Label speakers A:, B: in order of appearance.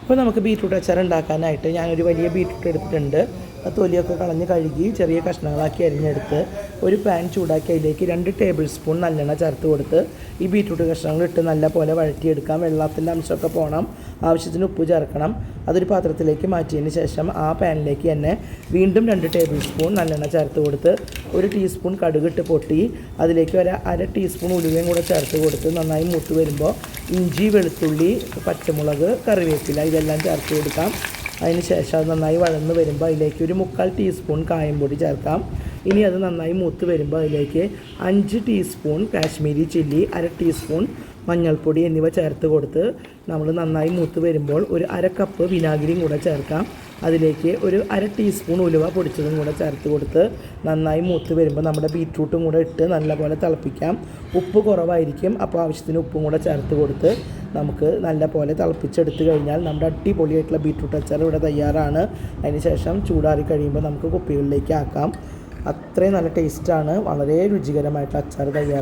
A: അപ്പോൾ നമുക്ക് ബീറ്റ്റൂട്ട് അച്ചാർ ഉണ്ടാക്കാനായിട്ട് ഞാനൊരു വലിയ ബീറ്റ്റൂട്ട് എടുത്തിട്ടുണ്ട്. തൊലിയൊക്കെ കളഞ്ഞ് കഴുകി ചെറിയ കഷ്ണങ്ങളാക്കി അരിഞ്ഞെടുത്ത് ഒരു പാൻ ചൂടാക്കി അതിലേക്ക് 2 ടേബിൾ സ്പൂൺ നല്ലെണ്ണ ചേർത്ത് കൊടുത്ത് ഈ ബീറ്റ്റൂട്ട് കഷ്ണങ്ങൾ ഇട്ട് നല്ല പോലെ വഴറ്റിയെടുക്കാം. വെള്ളത്തിൻ്റെ അംശമൊക്കെ പോകണം. ആവശ്യത്തിന് ഉപ്പ് ചേർക്കണം. അതൊരു പാത്രത്തിലേക്ക് മാറ്റിയതിന് ശേഷം ആ പാനിലേക്ക് തന്നെ വീണ്ടും 2 ടേബിൾ സ്പൂൺ നല്ലെണ്ണ ചേർത്ത് കൊടുത്ത് 1 ടീസ്പൂൺ കടുകിട്ട് പൊട്ടി അതിലേക്ക് അര ടീസ്പൂൺ ഉലുവയും കൂടെ ചേർത്ത് കൊടുത്ത് നന്നായി മൂത്ത് വരുമ്പോൾ ഇഞ്ചി, വെളുത്തുള്ളി, പച്ചമുളക്, കറിവേപ്പില ഇതെല്ലാം ചേർത്ത് കൊടുക്കാം. അതിന് ശേഷം അത് നന്നായി വഴന്ന് വരുമ്പോൾ അതിലേക്ക് ഒരു 3/4 ടീസ്പൂൺ കായം പൊടി ചേർക്കാം. ഇനി അത് നന്നായി മൂത്ത് വരുമ്പോൾ അതിലേക്ക് 5 ടീസ്പൂൺ കാശ്മീരി ചില്ലി, അര ടീസ്പൂൺ മഞ്ഞൾപ്പൊടി എന്നിവ ചേർത്ത് കൊടുത്ത് നമ്മൾ നന്നായി മൂത്ത് വരുമ്പോൾ ഒരു അര കപ്പ് വിനാഗിരിയും കൂടെ ചേർക്കാം. അതിലേക്ക് ഒരു അര ടീസ്പൂൺ ഉലുവ പൊടിച്ചതും കൂടെ ചേർത്ത് കൊടുത്ത് നന്നായി മൂത്ത് വരുമ്പോൾ നമ്മുടെ ബീറ്റ്റൂട്ടും കൂടെ ഇട്ട് നല്ലപോലെ തിളപ്പിക്കാം. ഉപ്പ് കുറവായിരിക്കും, അപ്പോൾ ആവശ്യത്തിന് ഉപ്പും കൂടെ ചേർത്ത് കൊടുത്ത് നമുക്ക് നല്ലപോലെ തിളപ്പിച്ചെടുത്ത് കഴിഞ്ഞാൽ നമ്മുടെ അടിപൊളിയായിട്ടുള്ള ബീറ്റ്റൂട്ട് അച്ചാർ ഇവിടെ തയ്യാറാണ്. അതിന് ശേഷം ചൂടാറി കഴിയുമ്പോൾ നമുക്ക് കുപ്പികളിലേക്ക് ആക്കാം. അത്രയും നല്ല ടേസ്റ്റാണ്. വളരെ രുചികരമായിട്ടുള്ള അച്ചാർ തയ്യാറാണ്.